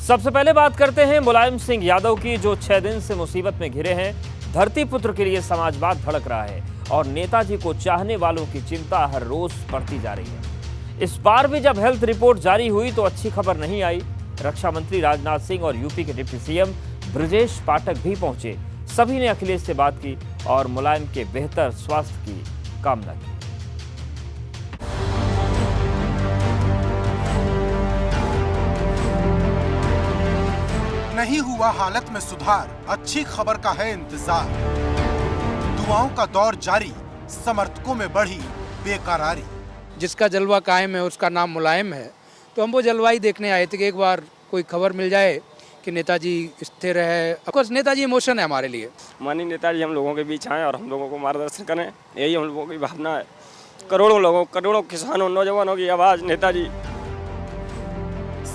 सबसे पहले बात करते हैं मुलायम सिंह यादव की, जो 6 दिन से मुसीबत में घिरे हैं। धरती पुत्र के लिए समाजवाद भड़क रहा है और नेताजी को चाहने वालों की चिंता हर रोज बढ़ती जा रही है। इस बार भी जब हेल्थ रिपोर्ट जारी हुई तो अच्छी खबर नहीं आई। रक्षा मंत्री राजनाथ सिंह और यूपी के डिप्टी सीएम ब्रजेश पाठक भी पहुंचे। सभी ने अखिलेश से बात की और मुलायम के बेहतर स्वास्थ्य की कामना की। नहीं हुआ हालत में सुधार, अच्छी खबर का है इंतजार। दुआओं का दौर जारी, समर्थकों में बढ़ी बेकरारी। जिसका जलवा कायम है उसका नाम मुलायम है, तो हम वो जलवा ही देखने आए थे कि एक बार कोई खबर मिल जाए कि नेताजी स्थिर है। ऑफकोर्स नेताजी इमोशन है हमारे लिए। माननीय नेताजी हम लोगों के बीच आए और हम लोगों को मार्गदर्शन करें, यही हम लोगों की भावना है। करोड़ों लोगों, करोड़ों किसानों, नौजवानों की आवाज नेताजी।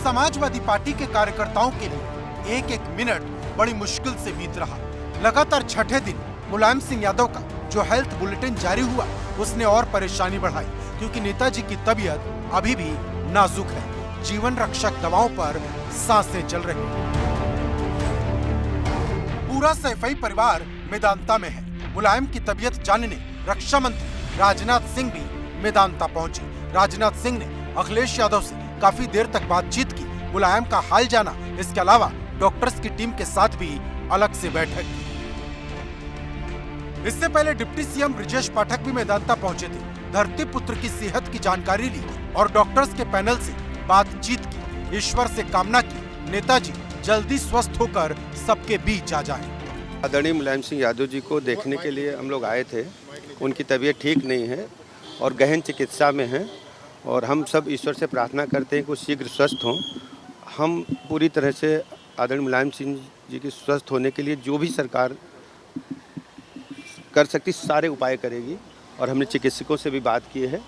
समाजवादी पार्टी के कार्यकर्ताओं के लिए एक एक मिनट बड़ी मुश्किल से बीत रहा। लगातार छठे दिन मुलायम सिंह यादव का जो हेल्थ बुलेटिन जारी हुआ उसने और परेशानी बढ़ाई, क्योंकि नेताजी की तबीयत अभी भी नाजुक है। जीवन रक्षक दवाओं पर सांसें चल रही। पूरा सैफई परिवार मेदांता में है। मुलायम की तबीयत जानने रक्षा मंत्री राजनाथ सिंह भी मेदांता पहुंचे। राजनाथ सिंह ने अखिलेश यादव से काफी देर तक बातचीत की, मुलायम का हाल जाना। इसके अलावा डॉक्टर्स की टीम के साथ भी अलग से बैठक की। इससे पहले डिप्टी सीएम ब्रजेश पाठक भी मेदांता पहुंचे थे। धरती पुत्र की सेहत की जानकारी ली और डॉक्टर्स के पैनल से बातचीत की। ईश्वर से कामना की नेताजी जल्दी स्वस्थ होकर सबके बीच आ जाएं। आदरणीय मुलायम सिंह यादव जी को देखने के लिए हम लोग आए थे। उनकी तबीयत ठीक नहीं है और गहन चिकित्सा में है और हम सब ईश्वर से प्रार्थना करते हैं कि वो शीघ्र स्वस्थ हों। हम पूरी तरह से आदरणीय मुलायम सिंह जी के स्वस्थ होने के लिए जो भी सरकार कर सकती सारे उपाय करेगी और हमने चिकित्सकों से भी बात की है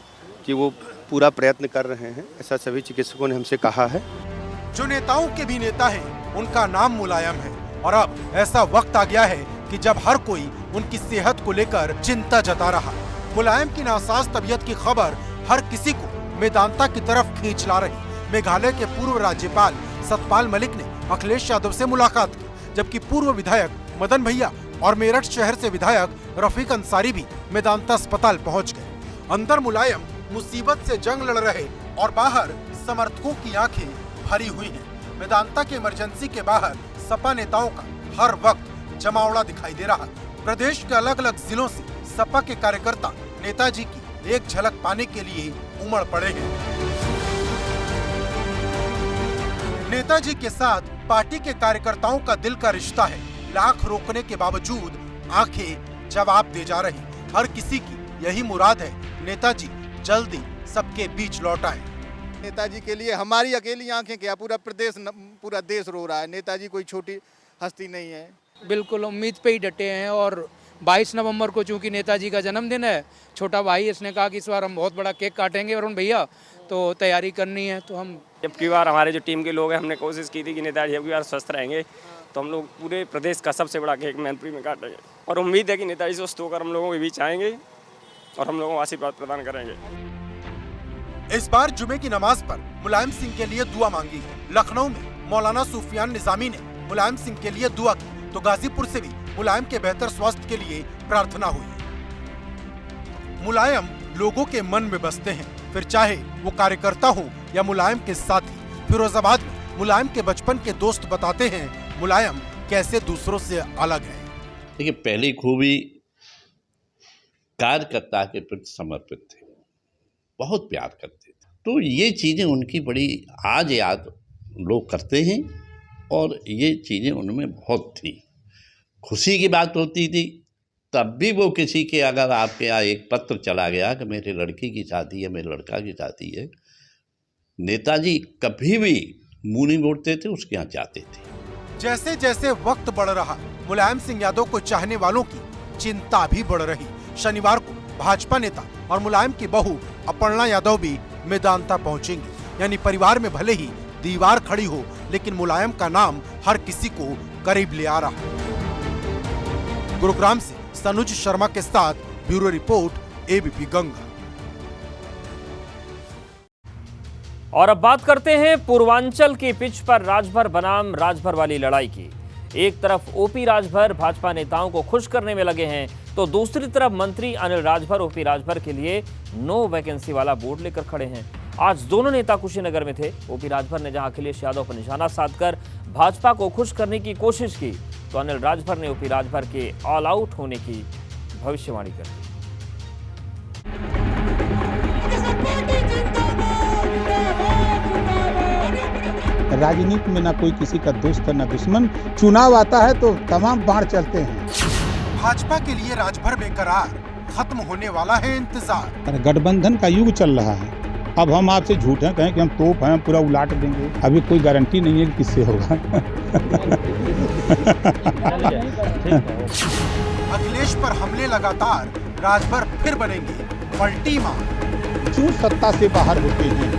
कि वो पूरा प्रयत्न कर रहे हैं, ऐसा सभी चिकित्सकों ने हमसे कहा है। जो नेताओं के भी नेता हैं, उनका नाम मुलायम है और अब ऐसा वक्त आ गया है कि जब हर कोई उनकी सेहत को लेकर चिंता जता रहा। मुलायम की नासाज तबीयत की खबर हर किसी को मेदांता की तरफ खींच ला रही। मेघालय के पूर्व राज्यपाल सतपाल मलिक ने अखिलेश यादव से मुलाकात की, जबकि पूर्व विधायक मदन भैया और मेरठ शहर से विधायक रफीक अंसारी भी मेदांता अस्पताल पहुंच गए। अंदर मुलायम मुसीबत से जंग लड़ रहे और बाहर समर्थकों की आंखें भरी हुई हैं। मेदांता के इमरजेंसी के बाहर सपा नेताओं का हर वक्त जमावड़ा दिखाई दे रहा। प्रदेश के अलग अलग जिलों से सपा के कार्यकर्ता नेताजी की एक झलक पाने के लिए उमड़ पड़े हैं। नेताजी के साथ पार्टी के कार्यकर्ताओं का दिल का रिश्ता है। लाख रोकने के बावजूद आंखें जवाब दे जा रही। हर किसी की यही मुराद है, नेताजी जल्दी सबके बीच लौट आए। नेताजी के लिए हमारी अकेली आंखें क्या, पूरा देश रो रहा है। नेताजी कोई छोटी हस्ती नहीं है। बिल्कुल उम्मीद पे ही डटे हैं और 22 नवंबर को चूंकि नेताजी का जन्मदिन है, छोटा भाई इसने कहा कि इस बार हम बहुत बड़ा केक काटेंगे वरुण भैया, तो तैयारी करनी है। तो हम जबकि बार हमारे जो टीम के लोग हैं, हमने कोशिश की थी कि नेताजी अब की बार स्वस्थ रहेंगे तो हम लोग पूरे प्रदेश का सबसे बड़ा केक मैनपुरी में काटेंगे और उम्मीद है कि नेताजी स्वस्थ होकर हम लोगों के बीच आएंगे और हम लोगों को आशीर्वाद प्रदान करेंगे। इस बार जुमे की नमाज पर मुलायम सिंह के लिए दुआ मांगी। लखनऊ में मौलाना सूफियान निजामी ने मुलायम सिंह के लिए दुआ की, तो गाजीपुर से भी मुलायम के बेहतर स्वास्थ्य के लिए प्रार्थना हुई। मुलायम लोगों के मन में बसते हैं, फिर चाहे वो कार्यकर्ता हो या मुलायम के साथी। फिरोजाबाद में मुलायम के बचपन के दोस्त बताते हैं मुलायम कैसे दूसरों से अलग है। देखिए, पहली खूबी कार्यकर्ता के प्रति समर्पित थे, बहुत प्यार करते थे। तो ये चीज़ें उनकी बड़ी आज याद लोग करते हैं और ये चीज़ें उनमें बहुत थी। खुशी की बात होती थी तब भी वो किसी के अगर आपके यहाँ एक पत्र चला गया कि मेरे लड़की की शादी है, मेरे लड़का की शादी है, नेताजी कभी भी मुंह नहीं मोड़ते थे, उसके यहाँ जाते थे। जैसे जैसे वक्त बढ़ रहा, मुलायम सिंह यादव को चाहने वालों की चिंता भी बढ़ रही। शनिवार को भाजपा नेता और मुलायम की बहू अपर्णा यादव भी मेदांता पहुंचेंगी। यानी परिवार में भले ही दीवार खड़ी हो, लेकिन मुलायम का नाम हर किसी को करीब ले आ रहा। गुरुग्राम से सनुज शर्मा के साथ ब्यूरो रिपोर्ट, एबीपी गंगा। और अब बात करते हैं पूर्वांचल की पिच पर राजभर बनाम राजभर वाली लड़ाई की। एक तरफ ओपी राजभर भाजपा नेताओं को खुश करने में लगे हैं, तो दूसरी तरफ मंत्री अनिल राजभर ओपी राजभर के लिए नो वैकेंसी वाला बोर्ड लेकर खड़े हैं। आज दोनों नेता कुशीनगर में थे। ओपी राजभर ने जहां अखिलेश यादव पर निशाना साधकर भाजपा को खुश करने की कोशिश की, तो अनिल राजभर ने ओपी राजभर के ऑल आउट होने की भविष्यवाणी कर दी। राजनीति में ना कोई किसी का दोस्त है ना दुश्मन। चुनाव आता है तो तमाम बाढ़ चलते हैं। भाजपा के लिए राजभर बेकरार, खत्म होने वाला है इंतजार। गठबंधन का युग चल रहा है। अब हम आपसे झूठ है कहें कि हम तोप हैं, पूरा उलाट देंगे, अभी कोई गारंटी नहीं है कि किससे होगा। अखिलेश पर हमले लगातार, राजभर फिर बनेंगे पलटी मार। क्यों सत्ता से बाहर होते हैं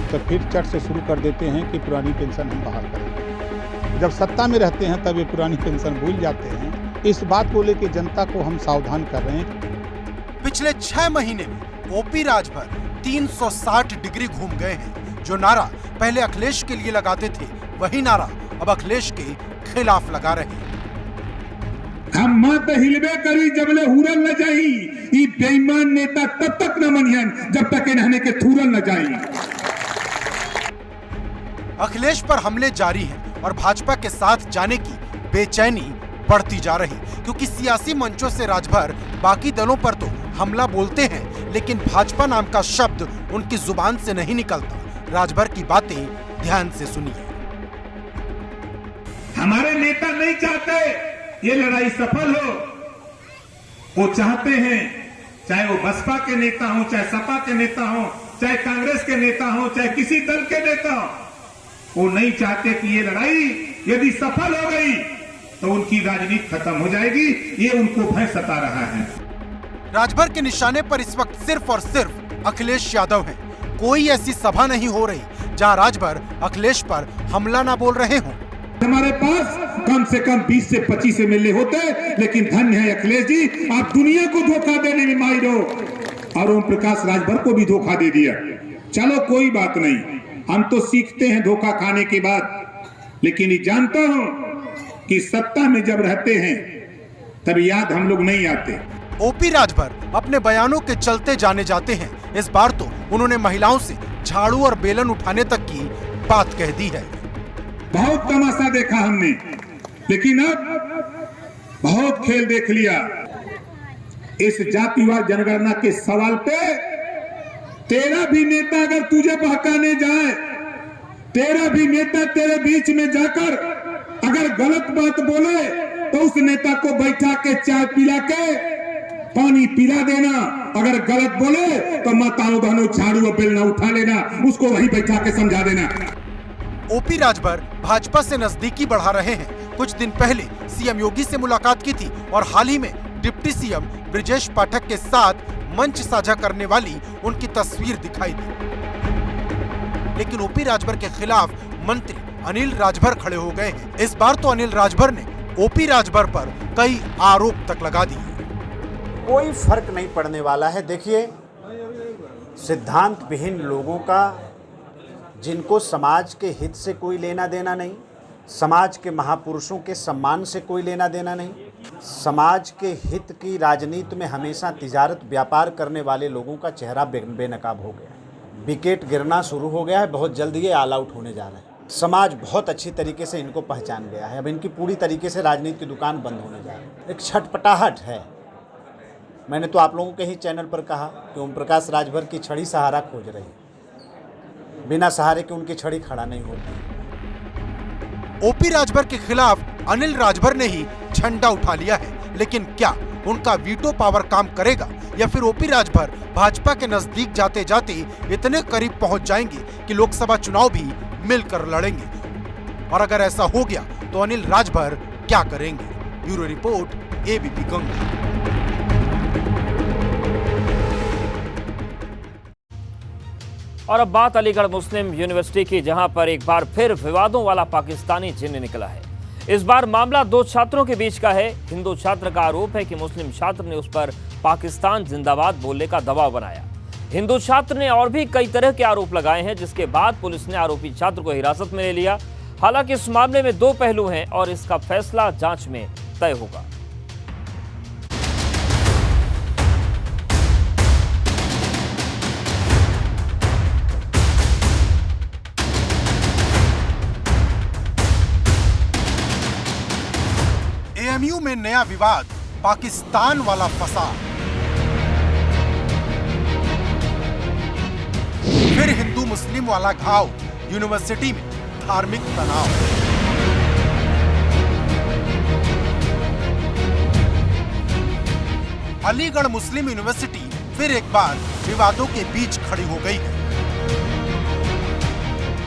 तो फिर चट से शुरू कर देते हैं कि पुरानी पेंशन हम बहाल करेंगे। जब सत्ता में रहते हैं तब ये पुरानी पेंशन भूल जाते हैं। इस बात को लेकर जनता को हम सावधान कर रहे हैं। पिछले 6 महीने में ओपी राजभर 360 डिग्री घूम गए हैं। जो नारा पहले अखिलेश के लिए लगाते थे, वही नारा अब अखिलेश के खिलाफ लगा रहे हैं। हम मत हिलबे करी जबले हुरल न जाई, ई बेईमान नेता तब तक न मनियन जब तक इन्हने के थूरल न जाई। अखिलेश पर हमले जारी हैं और भाजपा के साथ जाने की बेचैनी बढ़ती जा रही, क्योंकि सियासी मंचों से राजभर बाकी दलों पर तो हमला बोलते हैं, लेकिन भाजपा नाम का शब्द उनकी जुबान से नहीं निकलता। राजभर की बातें ध्यान से सुनिए। हमारे नेता नहीं चाहते ये लड़ाई सफल हो। वो चाहते हैं, चाहे वो बसपा के नेता हो, चाहे सपा के नेता हो, चाहे कांग्रेस के नेता हो, चाहे किसी दल के नेता हो, वो नहीं चाहते कि ये लड़ाई यदि सफल हो गई तो उनकी राजनीति खत्म हो जाएगी। ये उनको भय सता रहा है। राजभर के निशाने पर इस वक्त सिर्फ और सिर्फ अखिलेश यादव हैं। कोई ऐसी सभा नहीं हो रही जहां राजभर अखिलेश पर हमला ना बोल रहे हों। हमारे पास कम से कम 20 से 25 एमएलए होते, लेकिन धन्य है अखिलेश जी, आप दुनिया को धोखा देने में माहिर हो और ओम प्रकाश राजभर को भी धोखा दे दिया। चलो कोई बात नहीं, हम तो सीखते हैं धोखा खाने के बाद, लेकिन ये जानता हूं कि सत्ता में जब रहते हैं तब याद हम लोग नहीं आते। ओपी राजभर अपने बयानों के चलते जाने जाते हैं। इस बार तो उन्होंने महिलाओं से झाड़ू और बेलन उठाने तक की बात कह दी है। बहुत तमाशा देखा हमने, लेकिन अब बहुत खेल देख लिया। इस जातिवाद जनगणना के सवाल पे तेरा भी नेता अगर तुझे बहकाने जाए, तेरा भी नेता तेरे बीच में जाकर अगर गलत बात बोले तो उस नेता को बैठा के चाय पिला के पानी पिला देना। अगर गलत बोले तो माताओं बहनों झाड़ू और बेलना उठा लेना, उसको वहीं बैठा के समझा देना। ओपी राजभर भाजपा से नजदीकी बढ़ा रहे हैं। कुछ दिन पहले सीएम योगी से मुलाकात की थी और हाल ही में डिप्टी सीएम ब्रिजेश पाठक के साथ मंच साझा करने वाली उनकी तस्वीर दिखाई दी। लेकिन ओपी राजभर के खिलाफ मंत्री अनिल राजभर खड़े हो गए हैं। इस बार तो अनिल राजभर ने ओपी राजभर पर कई आरोप तक लगा दिए। कोई फर्क नहीं पड़ने वाला है। देखिए, सिद्धांत विहीन लोगों का, जिनको समाज के हित से कोई लेना देना नहीं, समाज के महापुरुषों के सम्मान से कोई लेना देना नहीं, समाज के हित की राजनीति में हमेशा तिजारत व्यापार करने वाले लोगों का चेहरा बेनकाब हो गया है। विकेट गिरना शुरू हो गया है। बहुत जल्द ये ऑल आउट होने जा रहे हैं। समाज बहुत अच्छी तरीके से इनको पहचान गया है। अब इनकी पूरी तरीके से राजनीति की दुकान बंद होने जा रही है। एक छटपटाहट है। मैंने तो आप लोगों के ही चैनल पर कहा कि ओम प्रकाश राजभर की छड़ी सहारा खोज रही है। बिना सहारे के उनकी छड़ी खड़ा नहीं होती। ओपी राजभर के खिलाफ अनिल राजभर ने ही झंडा उठा लिया है, लेकिन क्या उनका वीटो पावर काम करेगा या फिर ओपी राजभर भाजपा के नजदीक जाते जाते इतने करीब पहुंच जाएंगे कि लोकसभा चुनाव भी मिलकर लड़ेंगे? और अगर ऐसा हो गया तो अनिल राजभर क्या करेंगे? Bureau report, ABP Ganga. और अब बात अलीगढ़ मुस्लिम यूनिवर्सिटी की, जहां पर एक बार फिर विवादों वाला पाकिस्तानी जिन्न निकला है। इस बार मामला 2 छात्रों के बीच का है। हिंदू छात्र का आरोप है कि मुस्लिम छात्र ने उस पर पाकिस्तान जिंदाबाद बोलने का दबाव बनाया। हिंदू छात्र ने और भी कई तरह के आरोप लगाए हैं, जिसके बाद पुलिस ने आरोपी छात्र को हिरासत में ले लिया। हालांकि इस मामले में 2 पहलू हैं और इसका फैसला जांच में तय होगा। एएमयू में नया विवाद, पाकिस्तान वाला फंसा। फिर हिंदू मुस्लिम वाला घाव, यूनिवर्सिटी में धार्मिक तनाव। अलीगढ़ मुस्लिम यूनिवर्सिटी फिर एक बार विवादों के बीच खड़ी हो गई है।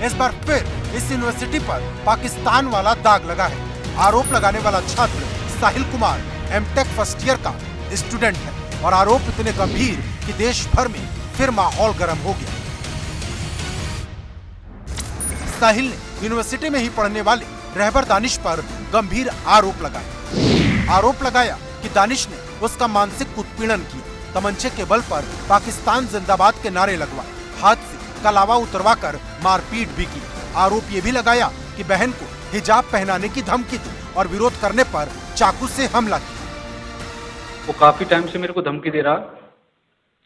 इस बार फिर इस यूनिवर्सिटी पर पाकिस्तान वाला दाग लगा है। आरोप लगाने वाला छात्र Sahil Kumar MTech first year का स्टूडेंट है और आरोप इतने गंभीर कि देश भर में फिर माहौल गर्म हो गया। साहिल ने यूनिवर्सिटी में ही पढ़ने वाले रहबर दानिश पर गंभीर आरोप लगाया कि दानिश ने उसका मानसिक उत्पीड़न किया, तमंचे के बल पर पाकिस्तान जिंदाबाद के नारे लगवाए, हाथ से कलावा उतरवाकर मारपीट भी की। आरोप ये भी लगाया कि बहन को हिजाब पहनाने की धमकी दी और विरोध करने पर चाकू से हमला किया। वो काफी टाइम से मेरे को धमकी दे रहा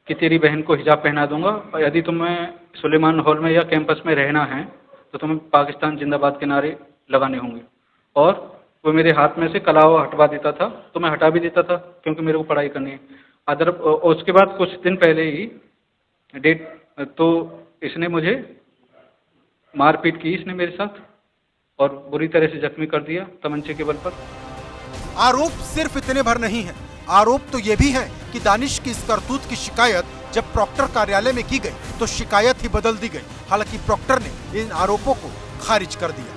कि तेरी बहन को हिजाब पहना दूंगा और यदि तुम्हें सुलेमान हॉल में या कैंपस में रहना है तो तुम्हें पाकिस्तान जिंदाबाद के नारे लगाने होंगे। और वो मेरे हाथ में से कलावा हटवा देता था तो मैं हटा भी देता था क्योंकि मेरे को पढ़ाई करनी है। उसके बाद कुछ दिन पहले ही तो इसने मुझे मारपीट की इसने मेरे साथ और बुरी तरह से जख्मी कर दिया तमंचे के बल पर। आरोप सिर्फ इतने भर नहीं है, आरोप तो ये भी है कि दानिश की इस करतूत की शिकायत जब प्रॉक्टर कार्यालय में की गई तो शिकायत ही बदल दी गई। हालांकि प्रॉक्टर ने इन आरोपों को खारिज कर दिया।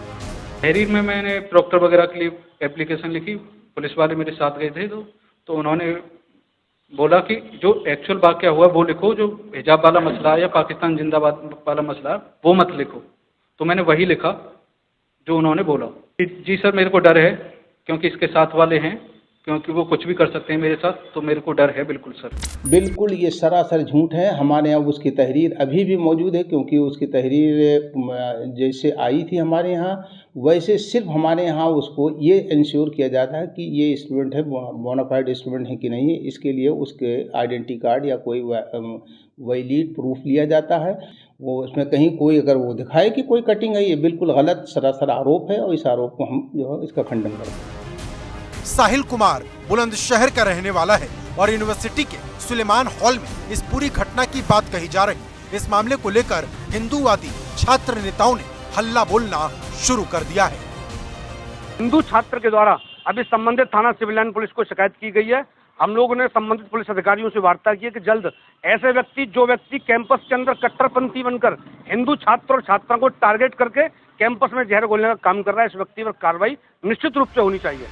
तहरीर में मैंने प्रॉक्टर वगैरह के लिए एप्लीकेशन लिखी, पुलिस वाले मेरे साथ गए थे तो उन्होंने बोला कि जो एक्चुअल वाकया हुआ वो लिखो, जो हिजाब वाला मसला या पाकिस्तान जिंदाबाद वाला मसला वो मत लिखो। तो मैंने वही लिखा जो उन्होंने बोला। जी सर, मेरे को डर है क्योंकि इसके साथ वाले हैं, क्योंकि वो कुछ भी कर सकते हैं मेरे साथ, तो मेरे को डर है। बिल्कुल सर, बिल्कुल ये सरासर झूठ है। हमारे यहाँ उसकी तहरीर अभी भी मौजूद है, क्योंकि उसकी तहरीर जैसे आई थी हमारे यहाँ वैसे सिर्फ हमारे यहाँ उसको ये इंश्योर किया जाता है कि ये स्टूडेंट है, बोनाफाइड स्टूडेंट है कि नहीं है। इसके लिए उसके आइडेंटिटी कार्ड या कोई वैलिड प्रूफ लिया जाता है। वो उसमें कहीं कोई अगर वो दिखाए कि कोई कटिंग है, ये बिल्कुल गलत सरासर आरोप है और इस आरोप को हम जो है इसका खंडन करते हैं। साहिल कुमार बुलंदशहर का रहने वाला है और यूनिवर्सिटी के सुलेमान हॉल में इस पूरी घटना की बात कही जा रही। इस मामले को लेकर हिंदूवादी छात्र नेताओं ने हल्ला बोलना शुरू कर दिया है। हिंदू छात्र के द्वारा अभी संबंधित थाना सिविल लाइन पुलिस को शिकायत की गई है। हम लोगों ने संबंधित पुलिस अधिकारियों से वार्ता की है कि जल्द ऐसे जो व्यक्ति कैंपस के अंदर कट्टरपंथी बनकर हिंदू छात्र और छात्राओं को टारगेट करके कैंपस में जहर घोलने का काम कर रहा है, इस व्यक्ति पर कार्रवाई निश्चित रूप से होनी चाहिए।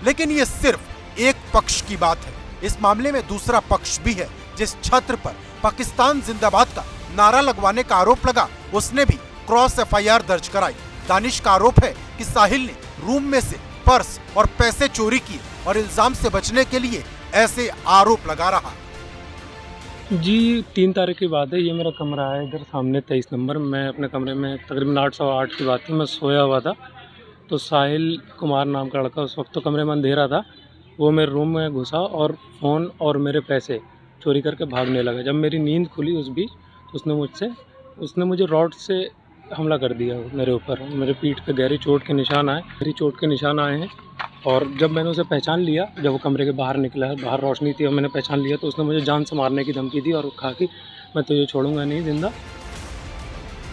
लेकिन ये सिर्फ एक पक्ष की बात है। इस मामले में दूसरा पक्ष भी है। जिस छात्र पर पाकिस्तान जिंदाबाद का नारा लगवाने का आरोप लगा, उसने भी क्रॉस एफआईआर दर्ज कराई। दानिश का आरोप है कि साहिल ने रूम में से पर्स और पैसे चोरी किए और इल्जाम से बचने के लिए ऐसे आरोप लगा रहा। जी 3 तारीख की बात है। ये मेरा कमरा है इधर सामने 23 नंबर। मैं अपने कमरे में तकरीबन 8 सवा 8 की बात थी, मैं सोया हुआ था तो साहिल कुमार नाम का लड़का, उस वक्त तो कमरे में अंधेरा था, वो मेरे रूम में घुसा और फ़ोन और मेरे पैसे चोरी करके भागने लगा। जब मेरी नींद खुली उस बीच तो उसने मुझे रॉड से हमला कर दिया मेरे ऊपर। मेरे पीठ पे गहरी चोट के निशान आए हैं। और जब मैंने उसे पहचान लिया, जब वो कमरे के बाहर निकला, बाहर रोशनी थी और मैंने पहचान लिया, तो उसने मुझे जान से मारने की धमकी दी और कहा कि मैं तुझे छोड़ूंगा नहीं जिंदा।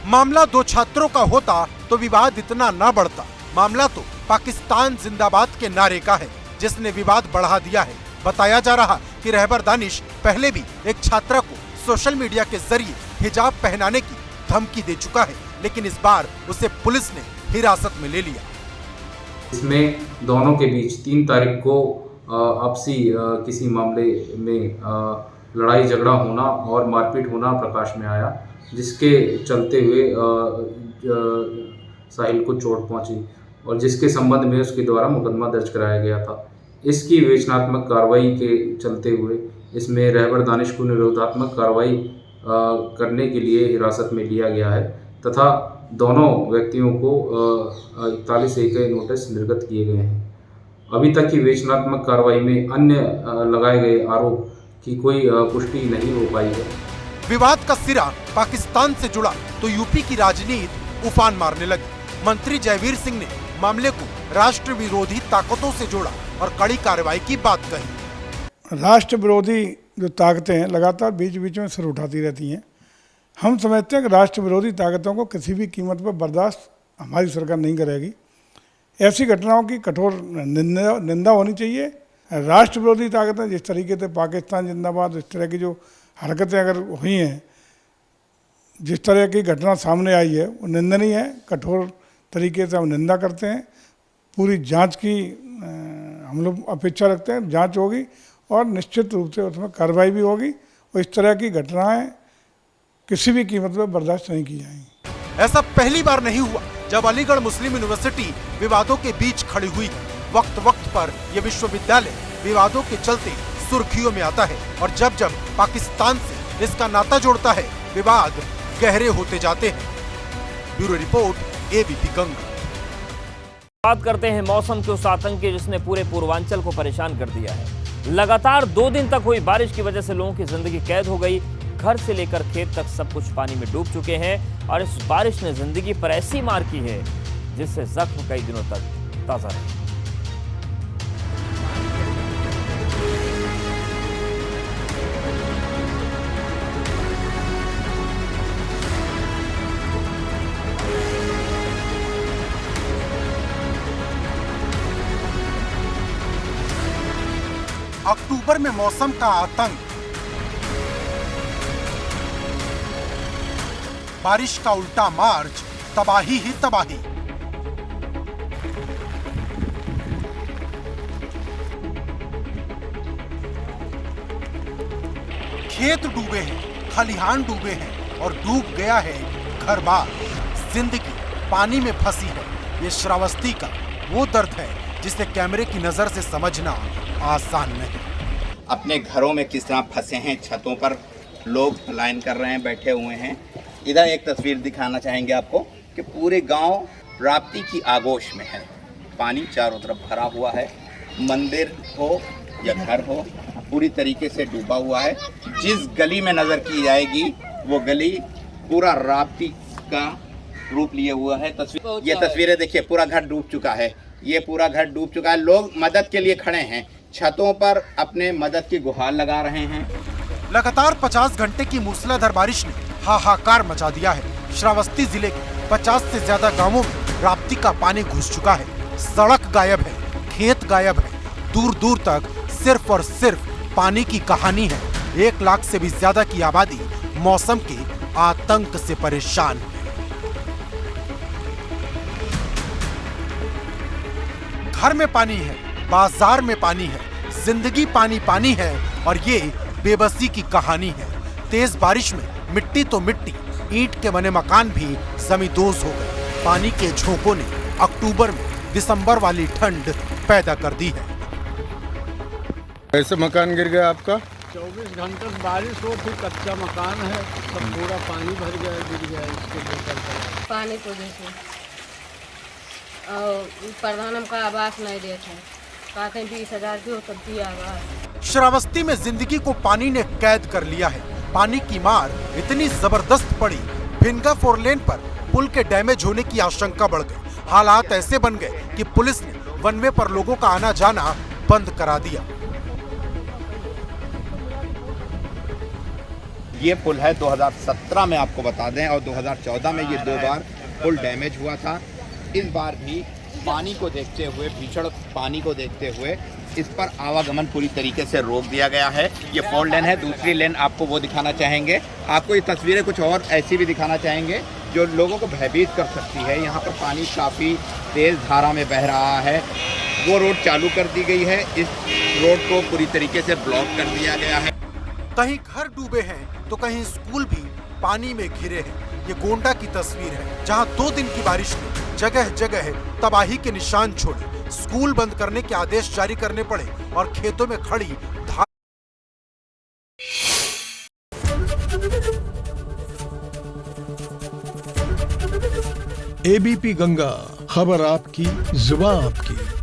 मामला 2 छात्रों का होता तो विवाद इतना ना बढ़ता। मामला तो पाकिस्तान जिंदाबाद के नारे का है, जिसने विवाद बढ़ा दिया है। बताया जा रहा कि रहबर दानिश पहले भी एक छात्रा को सोशल मीडिया के जरिए हिजाब पहनाने की धमकी दे चुका है, लेकिन इस बार उसे पुलिस ने हिरासत में ले लिया। इसमें दोनों के बीच 3 तारीख को आपसी किसी मामले में लड़ाई झगड़ा होना और मारपीट होना प्रकाश में आया, जिसके चलते हुए साहिल को चोट पहुंची और जिसके संबंध में उसके द्वारा मुकदमा दर्ज कराया गया था। इसकी विवेचनात्मक कार्रवाई के चलते हुए इसमें रहबर दानिश को निरोधात्मक कार्रवाई करने के लिए हिरासत में लिया गया है तथा दोनों व्यक्तियों को 41A के नोटिस निर्गत किए गए हैं। अभी तक की विवेचनात्मक कार्रवाई में अन्य लगाए गए आरोप की कोई पुष्टि नहीं हो पाई है। विवाद का सिरा पाकिस्तान से जुड़ा तो यूपी की राजनीति उफान मारने लगी। मंत्री जयवीर सिंह ने मामले को राष्ट्र विरोधी ताकतों से जोड़ा और कड़ी कार्रवाई की बात कही। राष्ट्र विरोधी जो ताकतें हैं लगातार बीच बीच में सिर उठाती रहती हैं। हम समझते हैं कि राष्ट्र विरोधी ताकतों को किसी भी कीमत पर बर्दाश्त हमारी सरकार नहीं करेगी। ऐसी घटनाओं की कठोर निंदा होनी चाहिए। राष्ट्र विरोधी ताकतें जिस तरीके से पाकिस्तान जिंदाबाद, इस तरह की जो हरकतें अगर हुई हैं, जिस तरह की घटना सामने आई है, वो निंदनीय है। कठोर तरीके से हम निंदा करते हैं। पूरी जांच की हम लोग अपेक्षा रखते हैं। जांच होगी और निश्चित रूप से उसमें कार्रवाई भी होगी और इस तरह की घटनाएं किसी भी कीमत पर बर्दाश्त नहीं की जाएंगी। ऐसा पहली बार नहीं हुआ जब अलीगढ़ मुस्लिम यूनिवर्सिटी विवादों के बीच खड़ी हुई। वक्त वक्त पर यह विश्वविद्यालय विवादों के चलते सुर्खियों में आता है और जब जब पाकिस्तान से इसका नाता जोड़ता है, विवाद गहरे होते जाते हैं। Bureau report, ABP Ganga. बात करते हैं मौसम के उस आतंक की जिसने पूरे पूर्वांचल को परेशान कर दिया है। लगातार 2 दिन तक हुई बारिश की वजह से लोगों की जिंदगी कैद हो गई। घर से लेकर खेत तक सब कुछ पानी में डूब चुके हैं और इस बारिश ने जिंदगी पर ऐसी मार की है जिससे जख्म कई दिनों तक ताजा रहे। अक्टूबर में मौसम का आतंक, बारिश का उल्टा मार्च, तबाही ही तबाही। खेत डूबे हैं, खलिहान डूबे हैं और डूब गया है घर बार। जिंदगी पानी में फंसी है। ये श्रावस्ती का वो दर्द है जिसे कैमरे की नजर से समझना आसान नहीं। अपने घरों में किस तरह फंसे हैं, छतों पर लोग पलायन कर रहे हैं, बैठे हुए हैं। इधर एक तस्वीर दिखाना चाहेंगे आपको कि पूरे गांव राप्ती की आगोश में है। पानी चारों तरफ भरा हुआ है। मंदिर हो या घर हो, पूरी तरीके से डूबा हुआ है। जिस गली में नज़र की जाएगी वो गली पूरा राप्ती का रूप लिए हुआ है। ये तस्वीरें देखिए, पूरा घर डूब चुका है। ये पूरा घर डूब चुका है। लोग मदद के लिए खड़े हैं, छतों पर अपने मदद की गुहार लगा रहे हैं। लगातार 50 घंटे की मूसलाधार बारिश ने हाहाकार मचा दिया है। श्रावस्ती जिले के 50 से ज्यादा गांवों में राप्ती का पानी घुस चुका है। सड़क गायब है, खेत गायब है। दूर दूर तक सिर्फ और सिर्फ पानी की कहानी है। 1 लाख से भी ज्यादा की आबादी मौसम के आतंक से परेशान है। घर में पानी है, बाजार में पानी है, जिंदगी पानी पानी है और ये बेबसी की कहानी है। तेज बारिश में मिट्टी तो मिट्टी, ईंट के बने मकान भी जमींदोज हो गए। पानी के झोंकों ने अक्टूबर में दिसंबर वाली ठंड पैदा कर दी है। कैसे मकान गिर गया आपका? 24 घंटे बारिश हो, फिर कच्चा मकान है, सब पूरा पानी भर गया, गिर गया। इसके लेकर पानी को देखो और प्रधान हमका आवास नहीं देते, कहते हैं 20,000 की हो तब दिया आवास। श्रावस्ती में जिंदगी को पानी ने कैद कर लिया है। पानी की मार इतनी जबरदस्त पड़ी, भिनगा 4 लेन पर पुल के डैमेज होने की आशंका बढ़ गई। हालात ऐसे बन गए कि पुलिस ने वन वे पर लोगों का आना जाना बंद करा दिया। ये पुल है 2017 में, आपको बता दें, और 2014 में ये 2 बार पुल डैमेज हुआ था। इस बार भी पानी को देखते हुए, भीषण पानी को देखते हुए इस पर आवागमन पूरी तरीके से रोक दिया गया है। ये 4 लेन है, दूसरी लेन आपको वो दिखाना चाहेंगे। आपको ये तस्वीरें कुछ और ऐसी भी दिखाना चाहेंगे जो लोगों को भयभीत कर सकती है। यहाँ पर पानी काफ़ी तेज़ धारा में बह रहा है। वो रोड चालू कर दी गई है, इस रोड को पूरी तरीके से ब्लॉक कर दिया गया है। कहीं घर डूबे हैं तो कहीं स्कूल भी पानी में घिरे हैं। ये गोंडा की तस्वीर है जहां 2 दिन की बारिश ने जगह जगह तबाही के निशान छोड़े। स्कूल बंद करने के आदेश जारी करने पड़े और खेतों में खड़ी एबीपी गंगा, खबर आपकी, जुबान आपकी।